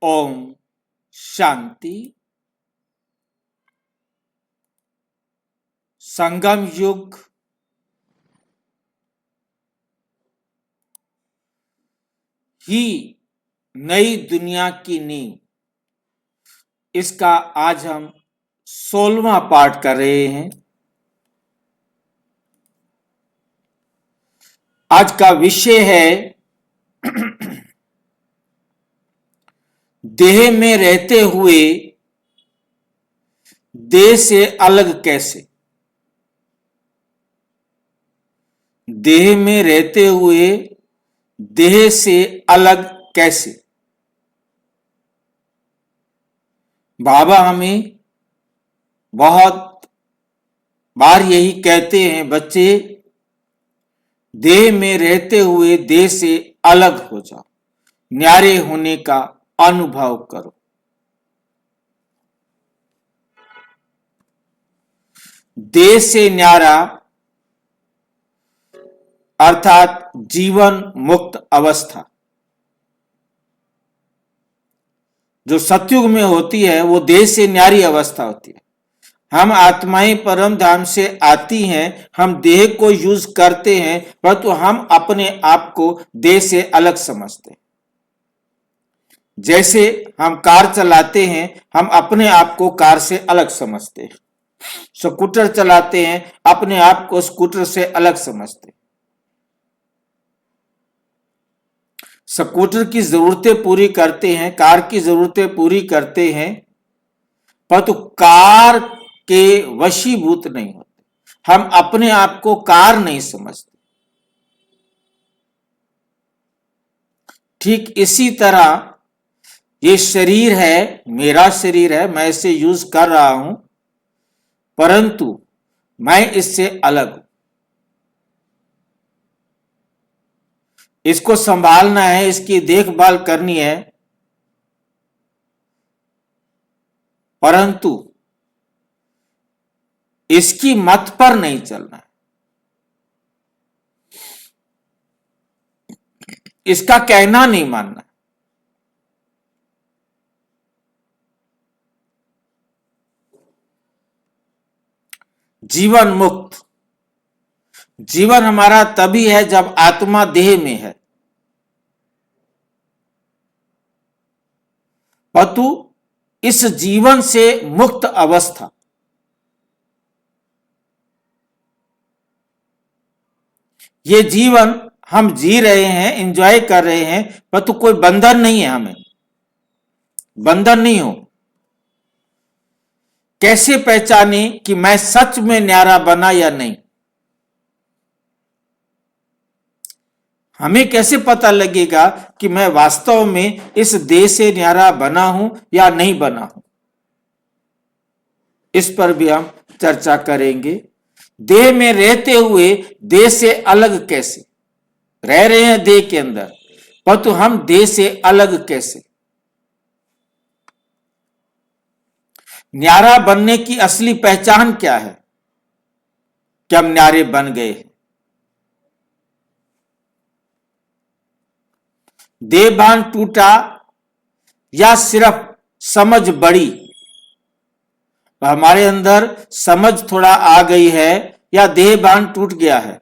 ओम शांति। संगम युग ही नई दुनिया की नींव, इसका आज हम 16वां पाठ कर रहे हैं। आज का विषय है देह में रहते हुए देह से अलग कैसे। देह में रहते हुए देह से अलग कैसे। बाबा हमें बहुत बार यही कहते हैं, बच्चे देह में रहते हुए देह से अलग हो जाओ, न्यारे होने का अनुभव करो। देह से न्यारा अर्थात जीवन मुक्त अवस्था जो सतयुग में होती है, वो देह से न्यारी अवस्था होती है। हम आत्माएं परम धाम से आती हैं, हम देह को यूज करते हैं, परंतु हम अपने आप को देह से अलग समझते हैं। जैसे हम कार चलाते हैं, हम अपने आप को कार से अलग समझते हैं। स्कूटर चलाते हैं, अपने आप को स्कूटर से अलग समझते हैं। स्कूटर की जरूरतें पूरी करते हैं, कार की जरूरतें पूरी करते हैं, परंतु कार के वशीभूत नहीं होते। हम अपने आप को कार नहीं समझते। ठीक इसी तरह ये शरीर है, मेरा शरीर है, मैं इसे यूज कर रहा हूं, परंतु मैं इससे अलग हूं। इसको संभालना है, इसकी देखभाल करनी है, परंतु इसकी मत पर नहीं चलना है। इसका कहना नहीं मानना। जीवन मुक्त जीवन हमारा तभी है जब आत्मा देह में है, परंतु इस जीवन से मुक्त अवस्था, ये जीवन हम जी रहे हैं, एंजॉय कर रहे हैं, परंतु कोई बंधन नहीं है। हमें बंधन नहीं हो। कैसे पहचाने कि मैं सच में न्यारा बना या नहीं। हमें कैसे पता लगेगा कि मैं वास्तव में इस देह से न्यारा बना हूं या नहीं बना हूं। इस पर भी हम चर्चा करेंगे। देह में रहते हुए देह से अलग कैसे। रह रहे हैं देह के अंदर, परंतु हम देह से अलग कैसे। न्यारा बनने की असली पहचान क्या है कि हम न्यारे बन गए हैं। देहभान टूटा या सिर्फ समझ बढ़ी। हमारे अंदर समझ थोड़ा आ गई है या देहभान टूट गया है।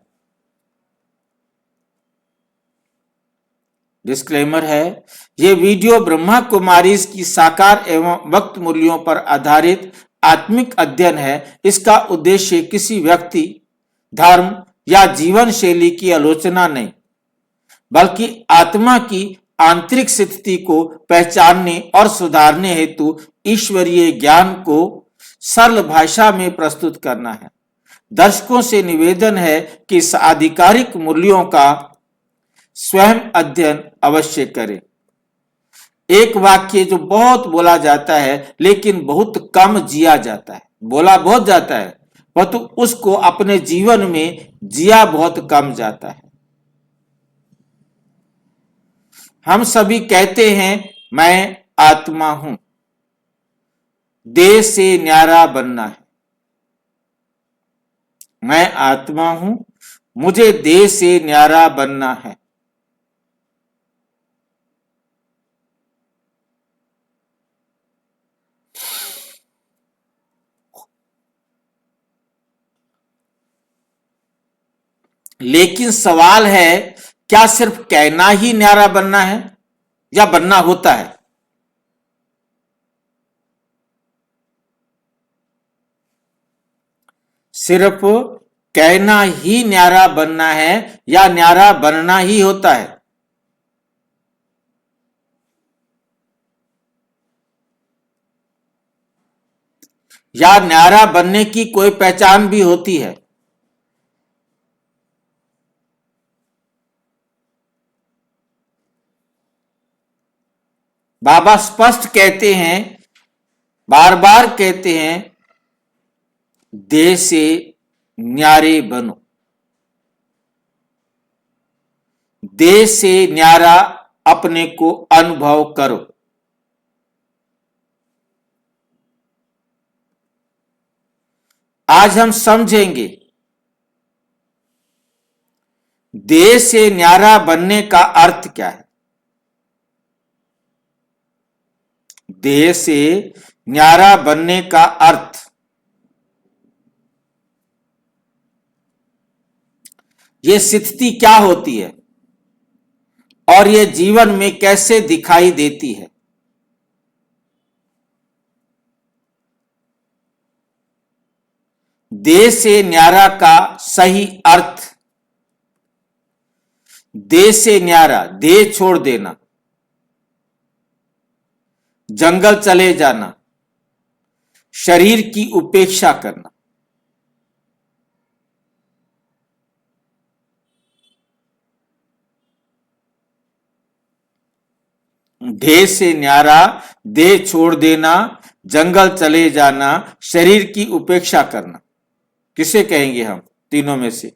डिस्क्लेमर है, यह वीडियो ब्रह्मा कुमारी की साकार एवं वक्त मूल्यों पर आधारित आत्मिक अध्ययन है। इसका उद्देश्य किसी व्यक्ति, धर्म या जीवन शैली की आलोचना नहीं, बल्कि आत्मा की आंतरिक स्थिति को पहचानने और सुधारने हेतु ईश्वरीय ज्ञान को सरल भाषा में प्रस्तुत करना है। दर्शकों से निवेदन है कि इस आधिकारिक मूल्यों का स्वयं अध्ययन अवश्य करें। एक वाक्य जो बहुत बोला जाता है लेकिन बहुत कम जिया जाता है। बोला बहुत जाता है, परंतु उसको अपने जीवन में जिया बहुत कम जाता है। हम सभी कहते हैं मैं आत्मा हूं, देह से न्यारा बनना है। मैं आत्मा हूं, मुझे देह से न्यारा बनना है। लेकिन सवाल है, क्या सिर्फ कहना ही न्यारा बनना है या बनना होता है? सिर्फ कहना ही न्यारा बनना है या न्यारा बनना ही होता है? या न्यारा बनने की कोई पहचान भी होती है? बाबा स्पष्ट कहते हैं, बार बार कहते हैं, देह से न्यारे बनो। देह से न्यारा अपने को अनुभव करो। आज हम समझेंगे देह से न्यारा बनने का अर्थ क्या है। देह से न्यारा बनने का अर्थ, ये स्थिति क्या होती है और ये जीवन में कैसे दिखाई देती है। देह से न्यारा का सही अर्थ, देह से न्यारा, देह छोड़ देना, जंगल चले जाना, शरीर की उपेक्षा करना। देह से न्यारा, देह छोड़ देना, जंगल चले जाना, शरीर की उपेक्षा करना, किसे कहेंगे हम तीनों में से?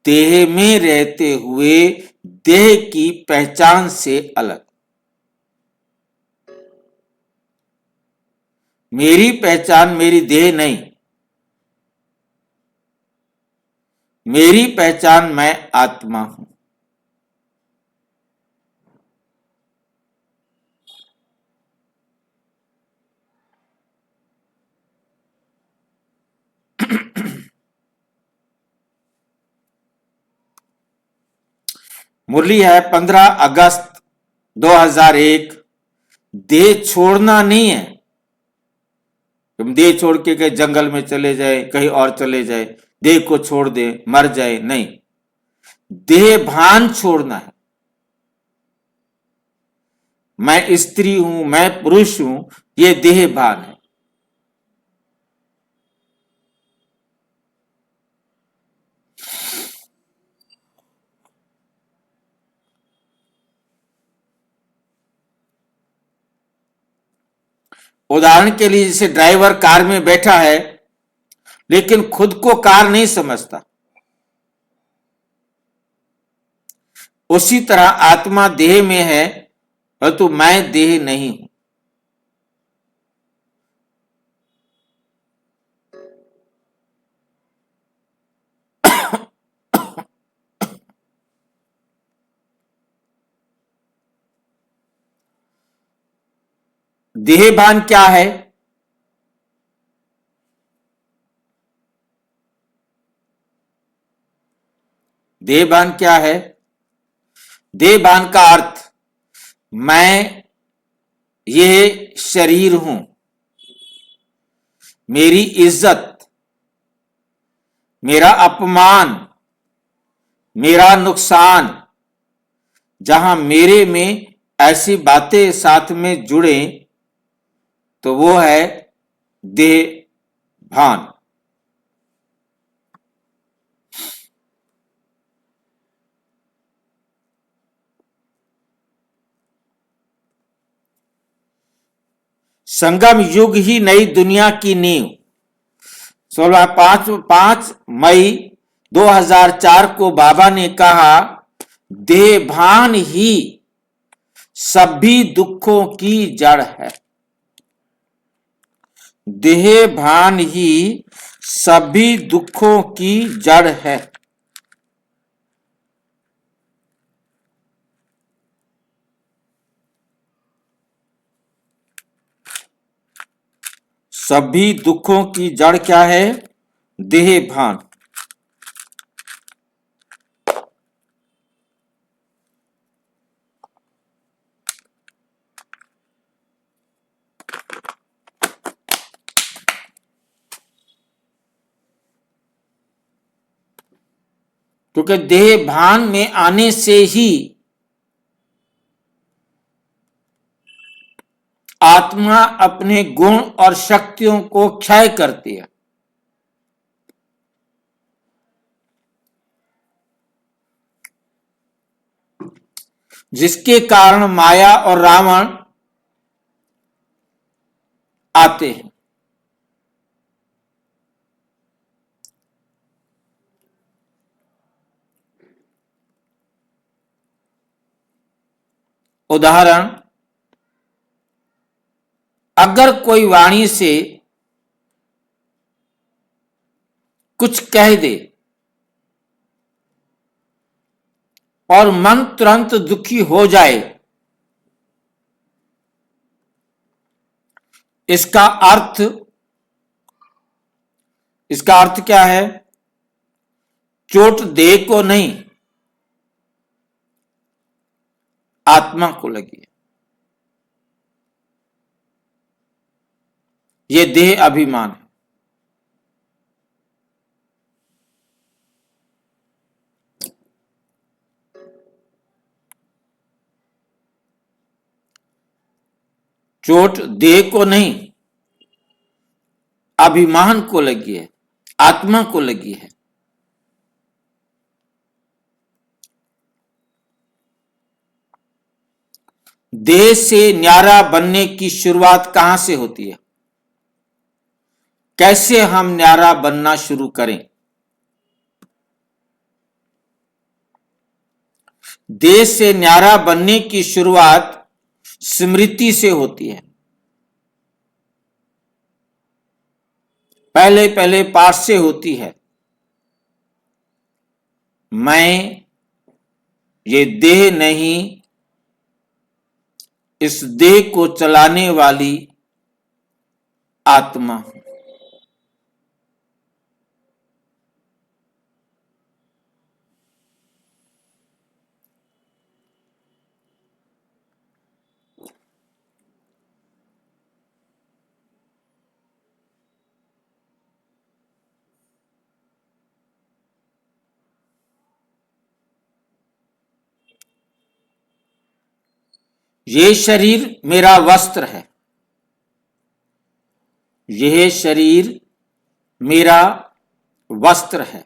देह में रहते हुए देह की पहचान से अलग। मेरी पहचान मेरी देह नहीं, मेरी पहचान मैं आत्मा हूं। मुरली है 15 अगस्त 2001। देह छोड़ना नहीं है, तुम देह छोड़ के कहीं जंगल में चले जाए, कहीं और चले जाए, देह को छोड़ दे, मर जाए, नहीं। देह भान छोड़ना है। मैं स्त्री हूं, मैं पुरुष हूं, ये देह भान है। उदाहरण के लिए, जैसे ड्राइवर कार में बैठा है लेकिन खुद को कार नहीं समझता, उसी तरह आत्मा देह में है परंतु मैं देह नहीं हूं। देह भान क्या है? देह भान क्या है? देह भान का अर्थ, मैं ये शरीर हूं, मेरी इज्जत, मेरा अपमान, मेरा नुकसान, जहां मेरे में ऐसी बातें साथ में जुड़े तो वो है देह भान। संगम युग ही नई दुनिया की नींव। 5 मई 2004 को बाबा ने कहा, देह भान ही सभी दुखों की जड़ है। देह भान ही सभी दुखों की जड़ है। सभी दुखों की जड़ क्या है? देह भान। क्योंकि देह भान में आने से ही आत्मा अपने गुण और शक्तियों को क्षय करती है। जिसके कारण माया और रावण आते हैं। उदाहरण, अगर कोई वाणी से कुछ कह दे और मन तुरंत दुखी हो जाए, इसका अर्थ क्या है? चोट देह को नहीं, आत्मा को लगी है। यह देह अभिमान है। चोट देह को नहीं, अभिमान को लगी है, आत्मा को लगी है। देह से न्यारा बनने की शुरुआत कहां से होती है? कैसे हम न्यारा बनना शुरू करें? देह से न्यारा बनने की शुरुआत स्मृति से होती है। पहले पहले पाठ से होती है। मैं ये देह नहीं, इस देह को चलाने वाली आत्मा हूं। ये शरीर मेरा वस्त्र है। यह शरीर मेरा वस्त्र है।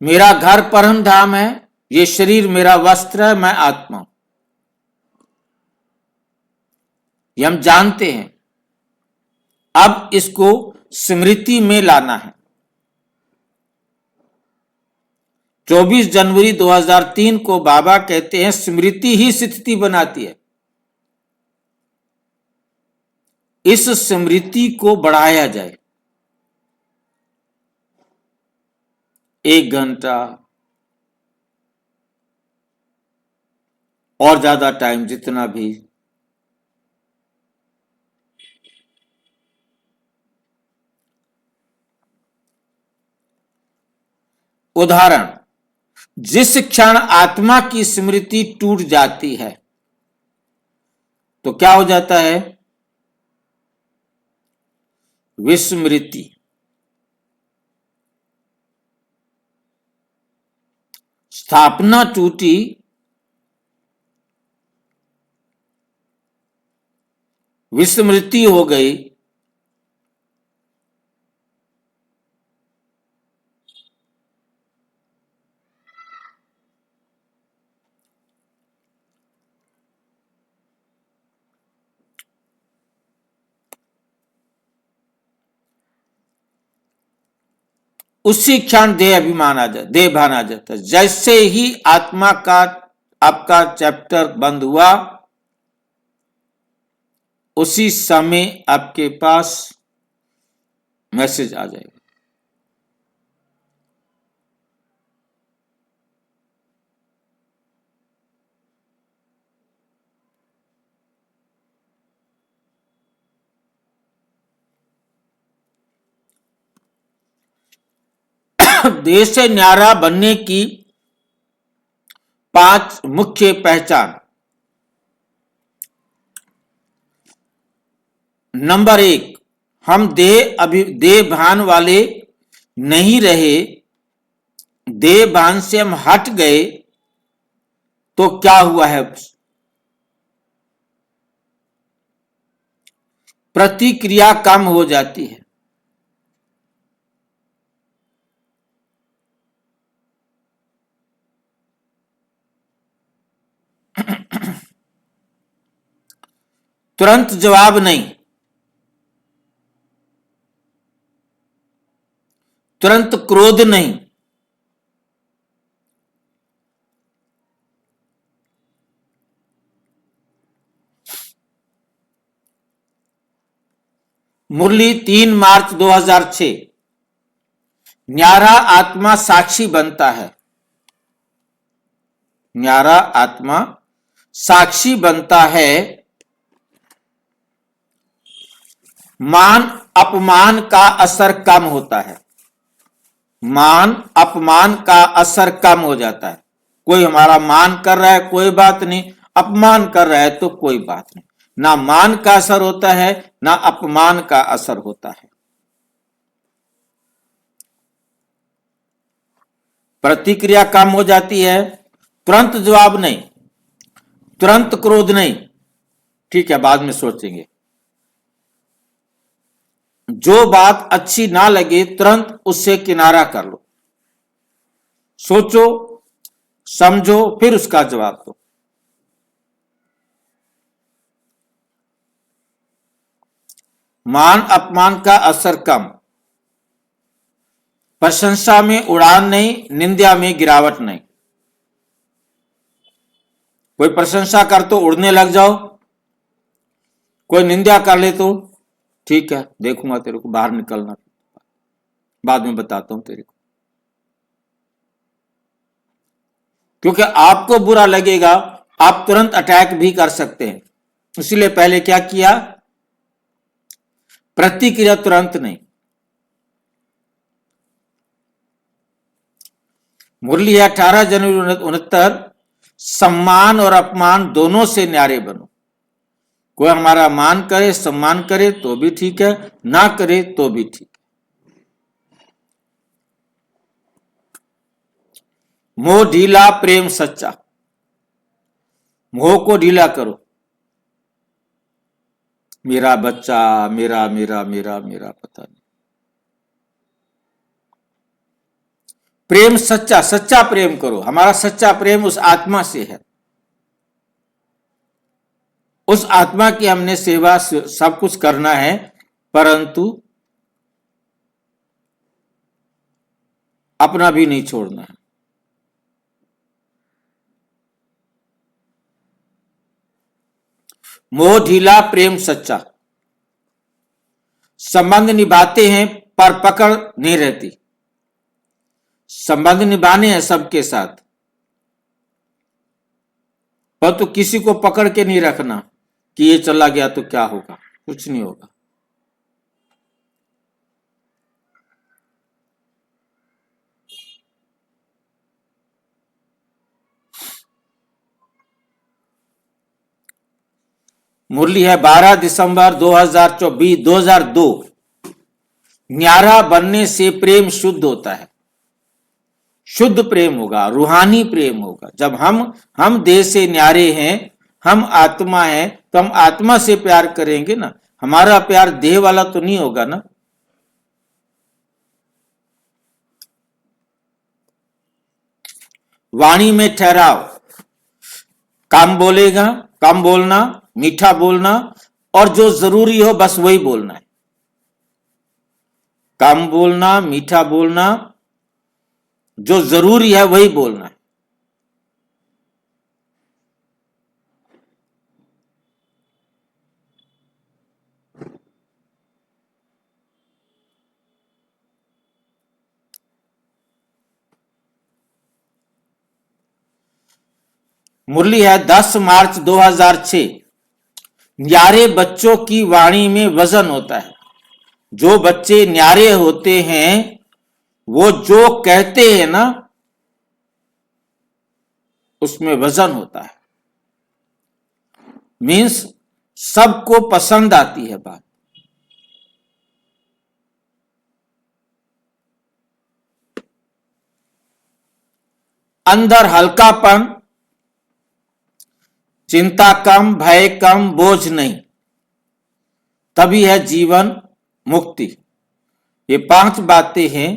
मेरा घर परम धाम है। ये शरीर मेरा वस्त्र है, मैं आत्मा हूं। ये हम जानते हैं। अब इसको स्मृति में लाना है। 24 जनवरी 2003 को बाबा कहते हैं स्मृति ही स्थिति बनाती है। इस स्मृति को बढ़ाया जाए। 1 घंटा और ज्यादा टाइम, जितना भी। उदाहरण, जिस क्षण आत्मा की स्मृति टूट जाती है तो क्या हो जाता है? विस्मृति। स्थापना टूटी, विस्मृति हो गई, उसी क्षण देह भान आ जाता है। जैसे ही आत्मा का आपका चैप्टर बंद हुआ, उसी समय आपके पास मैसेज आ जाएगा। देश से न्यारा बनने की 5 मुख्य पहचान। नंबर 1, हम देह भान वाले नहीं रहे। देह भान से हम हट गए तो क्या हुआ है? प्रतिक्रिया कम हो जाती है। तुरंत जवाब नहीं, तुरंत क्रोध नहीं, मुरली 3 मार्च 2006। न्यारा आत्मा साक्षी बनता है। न्यारा आत्मा साक्षी बनता है। मान अपमान का असर कम होता है। मान अपमान का असर कम हो जाता है। कोई हमारा मान कर रहा है कोई बात नहीं, अपमान कर रहा है तो कोई बात नहीं। ना मान का असर होता है ना अपमान का असर होता है। प्रतिक्रिया कम हो जाती है। तुरंत जवाब नहीं, तुरंत क्रोध नहीं, ठीक है बाद में सोचेंगे। जो बात अच्छी ना लगे तुरंत उससे किनारा कर लो। सोचो, समझो, फिर उसका जवाब दो। मान अपमान का असर कम। प्रशंसा में उड़ान नहीं, निंदा में गिरावट नहीं। कोई प्रशंसा कर तो उड़ने लग जाओ, कोई निंदा कर ले तो ठीक है देखूंगा तेरे को, बाहर निकलना, बाद में बताता हूं तेरे को। क्योंकि आपको बुरा लगेगा, आप तुरंत अटैक भी कर सकते हैं। इसीलिए पहले क्या किया? प्रतिक्रिया तुरंत नहीं। मुरली 18 जनवरी 69। सम्मान और अपमान दोनों से न्यारे बनो। कोई हमारा मान करे, सम्मान करे तो भी ठीक है, ना करे तो भी ठीक है। मोह ढीला, प्रेम सच्चा। मोह को ढीला करो। मेरा बच्चा, मेरा मेरा मेरा मेरा पता नहीं। प्रेम सच्चा, सच्चा प्रेम करो। हमारा सच्चा प्रेम उस आत्मा से है। उस आत्मा की हमने सेवा सब कुछ करना है, परंतु अपना भी नहीं छोड़ना है। मोह ढीला, प्रेम सच्चा। संबंध निभाते हैं पर पकड़ नहीं रहती। संबंध निभाने हैं सबके साथ, पर तो किसी को पकड़ के नहीं रखना कि ये चला गया तो क्या होगा, कुछ नहीं होगा। मुरली है 12 दिसंबर 2002। न्यारा बनने से प्रेम शुद्ध होता है। शुद्ध प्रेम होगा, रूहानी प्रेम होगा। जब हम देह से न्यारे हैं, हम आत्मा हैं, तो हम आत्मा से प्यार करेंगे ना। हमारा प्यार देह वाला तो नहीं होगा ना। वाणी में ठहराव। कम बोलना, मीठा बोलना, और जो जरूरी हो बस वही बोलना है। कम बोलना, मीठा बोलना, जो जरूरी है वही बोलना है। मुरली है 10 मार्च 2006। न्यारे बच्चों की वाणी में वजन होता है। जो बच्चे न्यारे होते हैं वो जो कहते हैं ना उसमें वजन होता है। मीन्स सबको पसंद आती है बात। अंदर हल्कापन, चिंता कम, भय कम, बोझ नहीं, तभी है जीवन मुक्ति। ये 5 बातें हैं।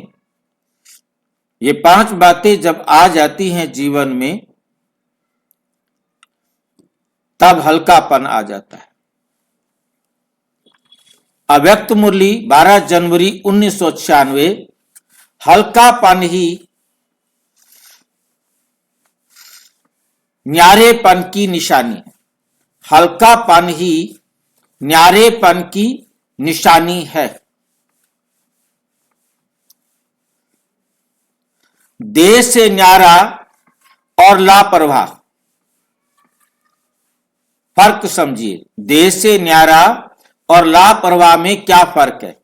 ये 5 बातें जब आ जाती हैं जीवन में तब हल्कापन आ जाता है। अव्यक्त मुरली 12 जनवरी 1996। हल्कापन ही न्यारेपन की निशानी है। हल्कापन ही न्यारेपन की निशानी है। देह से न्यारा और लापरवाह, फर्क समझिए। देह से न्यारा और लापरवाह में क्या फर्क है?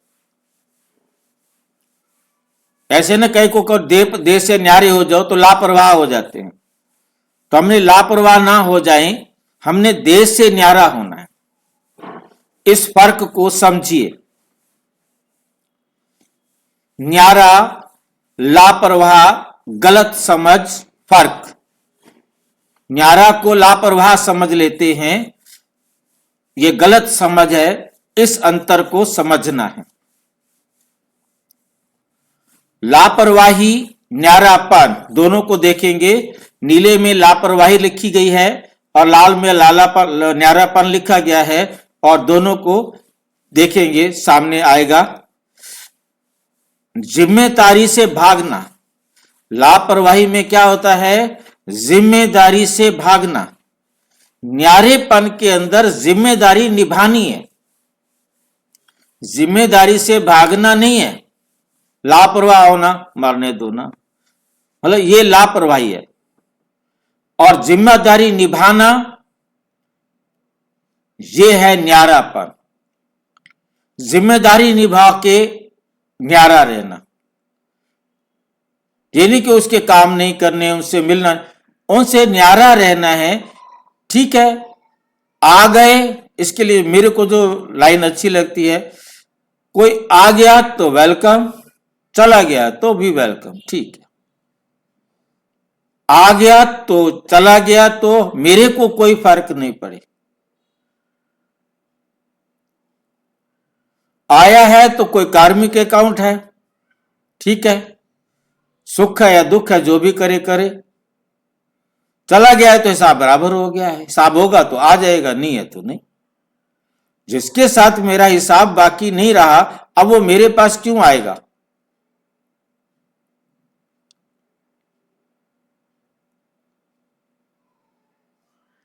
ऐसे न कहीं को देह से न्यारे हो जाओ तो लापरवाह हो जाते हैं। तो हमने लापरवाह ना हो जाए, हमने देह से न्यारा होना है। इस फर्क को समझिए। न्यारा, लापरवाह, गलत समझ, फर्क। न्यारा को लापरवाह समझ लेते हैं, यह गलत समझ है। इस अंतर को समझना है। लापरवाही, न्यारापन दोनों को देखेंगे। नीले में लापरवाही लिखी गई है और लाल में न्यारापन लिखा गया है, और दोनों को देखेंगे सामने आएगा। जिम्मेदारी से भागना। लापरवाही में क्या होता है? जिम्मेदारी से भागना। न्यारेपन के अंदर जिम्मेदारी निभानी है, जिम्मेदारी से भागना नहीं है। लापरवाह होना, मरने दो ना, मतलब ये लापरवाही है। और जिम्मेदारी निभाना ये है न्यारापन। जिम्मेदारी निभा के न्यारा रहना, ये नहीं कि उसके काम नहीं करने, उनसे मिलना, उनसे न्यारा रहना है। ठीक है, आ गए, इसके लिए मेरे को जो लाइन अच्छी लगती है, कोई आ गया तो वेलकम, चला गया तो भी वेलकम। ठीक है, आ गया तो चला गया तो मेरे को कोई फर्क नहीं पड़े। आया है तो कोई कार्मिक अकाउंट है, ठीक है, सुख है या दुख है, जो भी करे करे। चला गया है तो हिसाब बराबर हो गया है। हिसाब होगा तो आ जाएगा, नहीं है तो नहीं। जिसके साथ मेरा हिसाब बाकी नहीं रहा, अब वो मेरे पास क्यों आएगा?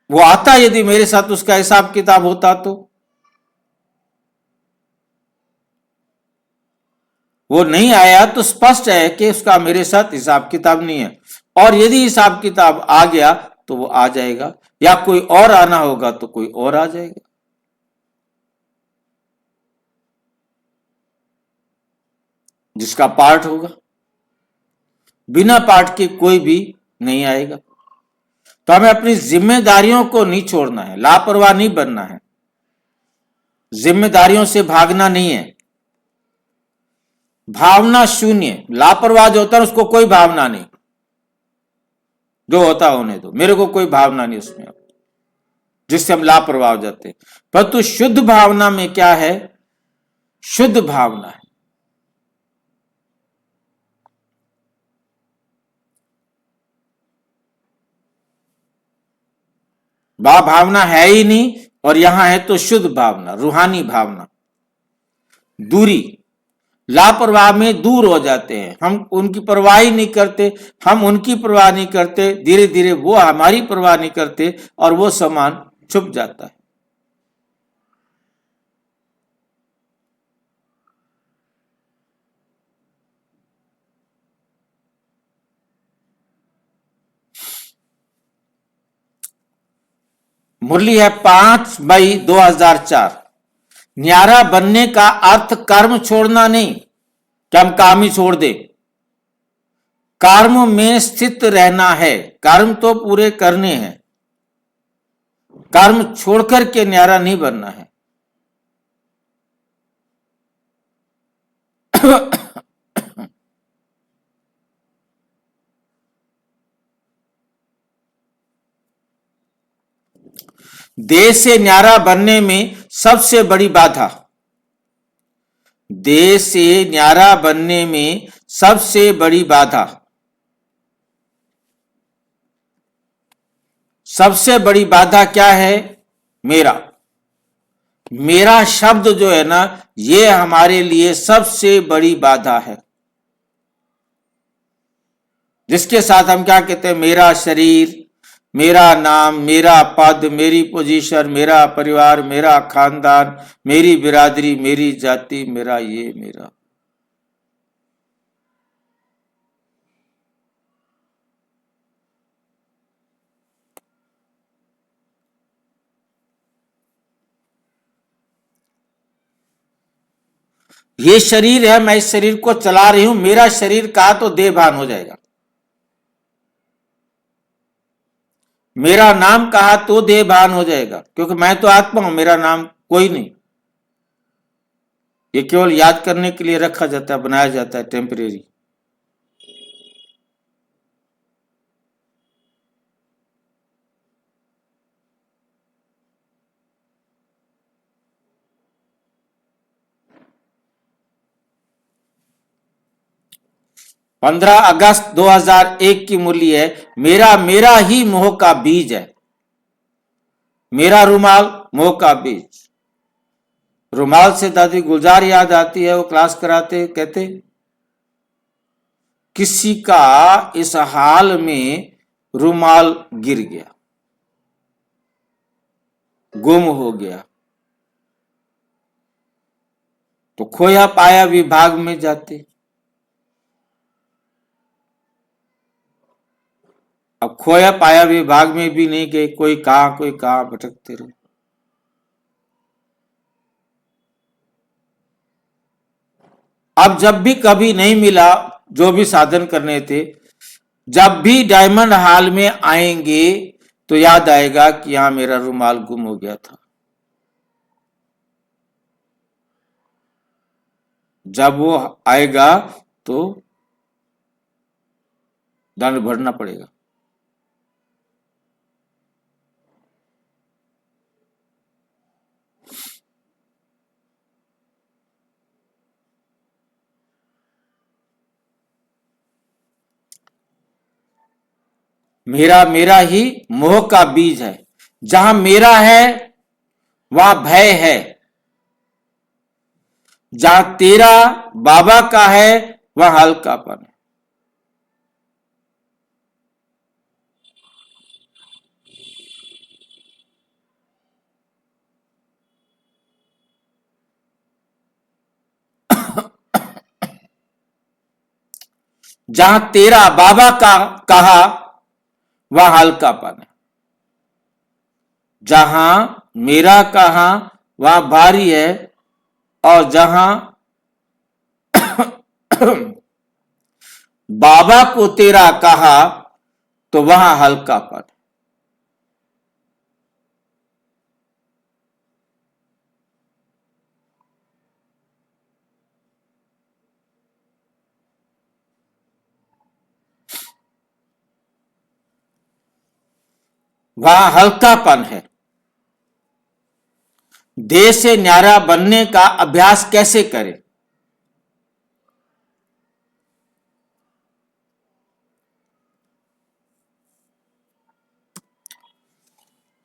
वो आता यदि मेरे साथ उसका हिसाब किताब होता तो। वो नहीं आया तो स्पष्ट है कि उसका मेरे साथ हिसाब किताब नहीं है। और यदि हिसाब किताब आ गया तो वो आ जाएगा, या कोई और आना होगा तो कोई और आ जाएगा। जिसका पार्ट होगा, बिना पार्ट के कोई भी नहीं आएगा। तो हमें अपनी जिम्मेदारियों को नहीं छोड़ना है, लापरवाह नहीं बनना है, जिम्मेदारियों से भागना नहीं है। भावना शून्य, लापरवाह जो होता है उसको कोई भावना नहीं, जो होता होने दो, मेरे को कोई भावना नहीं उसमें, जिससे हम लापरवाह हो जाते हैं। परंतु शुद्ध भावना में क्या है? शुद्ध भावना है, भावना है ही नहीं, और यहां है तो शुद्ध भावना, रूहानी भावना। दूरी, लापरवाह में दूर हो जाते हैं, हम उनकी परवाह ही नहीं करते, हम उनकी परवाह नहीं करते, धीरे धीरे वो हमारी परवाह नहीं करते और वो सामान छुप जाता है। मुरली है 5/2004। न्यारा बनने का अर्थ कर्म छोड़ना नहीं कि हम काम ही छोड़ दे, कर्म में स्थित रहना है। कर्म तो पूरे करने हैं, कर्म छोड़कर के न्यारा नहीं बनना है। देश से न्यारा बनने में सबसे बड़ी बाधा, देश से न्यारा बनने में सबसे बड़ी बाधा, सबसे बड़ी बाधा क्या है? मेरा। मेरा शब्द जो है ना, ये हमारे लिए सबसे बड़ी बाधा है, जिसके साथ हम क्या कहते हैं? मेरा शरीर, मेरा नाम, मेरा पद, मेरी पोजीशन, मेरा परिवार, मेरा खानदान, मेरी बिरादरी, मेरी जाति, मेरा ये मेरा। ये शरीर है, मैं इस शरीर को चला रही हूं, मेरा शरीर कहा तो देह भान हो जाएगा। मेरा नाम कहा तो देह भान हो जाएगा, क्योंकि मैं तो आत्मा हूं, मेरा नाम कोई नहीं। ये केवल याद करने के लिए रखा जाता है, बनाया जाता है, टेम्परेरी। पंद्रह अगस्त 2001 की मूल्य है, मेरा मेरा ही मोह का बीज है। मेरा रुमाल मोह का बीज। रुमाल से दादी गुलजार याद आती है, वो क्लास कराते, कहते किसी का इस हाल में रुमाल गिर गया, गुम हो गया, तो खोया पाया विभाग में जाते। अब खोया पाया विभाग में भी नहीं गए, कोई कहां भटकते रहे। अब जब भी कभी नहीं मिला, जो भी साधन करने थे, जब भी डायमंड हॉल में आएंगे तो याद आएगा कि यहां मेरा रुमाल गुम हो गया था। जब वो आएगा तो दंड भरना पड़ेगा। मेरा मेरा ही मोह का बीज है। जहां मेरा है वहां भय है, जहां तेरा बाबा का है वहां हल्कापन है। जहां तेरा बाबा का कहा वहां हल्कापन है, जहां मेरा कहा वहां भारी है, और जहां बाबा को तेरा कहा तो वहां हल्कापन है। वहां हल्कापन है। देह से न्यारा बनने का अभ्यास कैसे करें?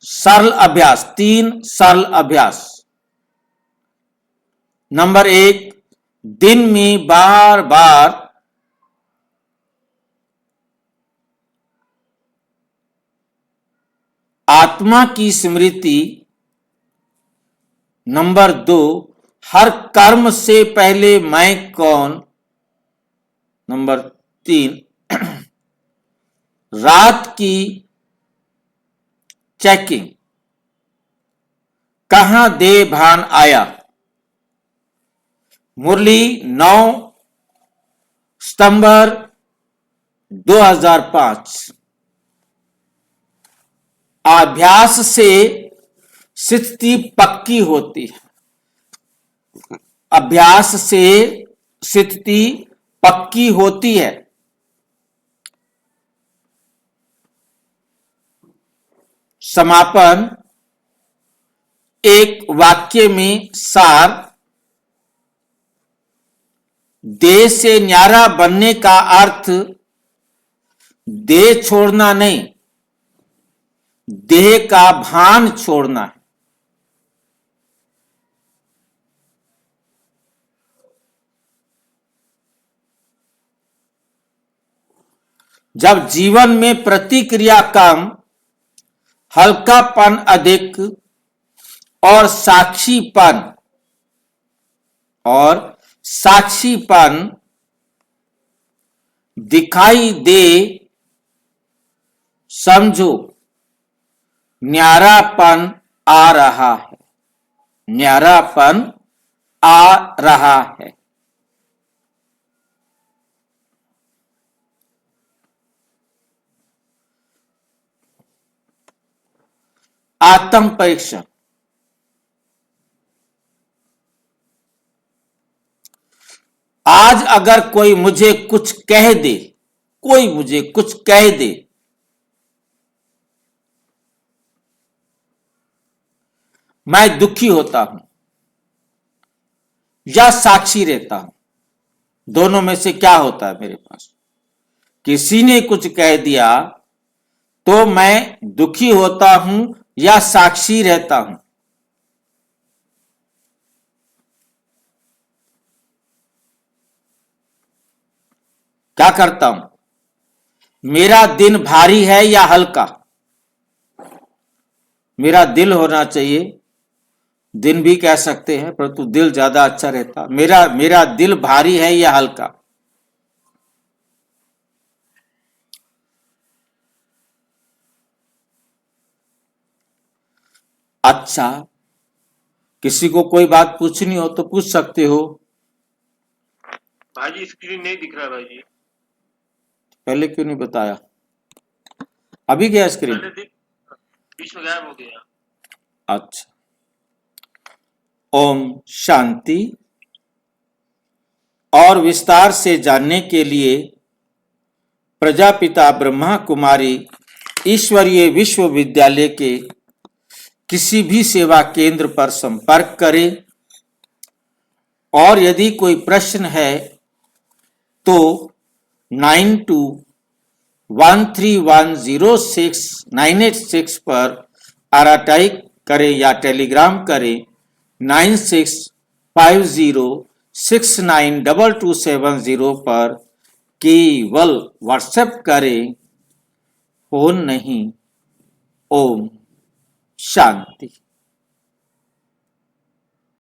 सरल अभ्यास, 3 सरल अभ्यास। नंबर 1, दिन में बार बार आत्मा की स्मृति। नंबर 2, हर कर्म से पहले मैं कौन। नंबर 3, रात की चेकिंग। कहां दे भान आया। मुरली 9 सितंबर 2005। अभ्यास से स्थिति पक्की होती है। अभ्यास से स्थिति पक्की होती है। समापन। एक वाक्य में सार। देह से न्यारा बनने का अर्थ देह छोड़ना नहीं, देह का भान छोड़ना है। जब जीवन में प्रतिक्रिया कम, हल्कापन अधिक और साक्षीपन दिखाई दे, समझो न्यारापन आ रहा है। न्यारापन आ रहा है। आत्म परीक्षण। आज अगर कोई मुझे कुछ कह दे, कोई मुझे कुछ कह दे, मैं दुखी होता हूं या साक्षी रहता हूं। दोनों में से क्या होता है मेरे पास? किसी ने कुछ कह दिया तो मैं दुखी होता हूं या साक्षी रहता हूं? क्या करता हूं? मेरा दिन भारी है या हल्का? मेरा दिल होना चाहिए, दिन भी कह सकते हैं, परंतु दिल ज्यादा अच्छा रहता। मेरा दिल भारी है या हल्का? अच्छा, किसी को कोई बात पूछनी हो तो पूछ सकते हो। भाजी स्क्रीन नहीं दिख रहा भाजी। पहले क्यों नहीं बताया? अभी गया स्क्रीन? बीच में गायब हो गया। अच्छा। ओम शांति। और विस्तार से जानने के लिए प्रजापिता ब्रह्मा कुमारी ईश्वरीय विश्वविद्यालय के किसी भी सेवा केंद्र पर संपर्क करें। और यदि कोई प्रश्न है तो 9213106986 पर आराटाइप करें या टेलीग्राम करें 9650692270 पर। केवल व्हाट्सएप करें, फोन नहीं। ओम शांति।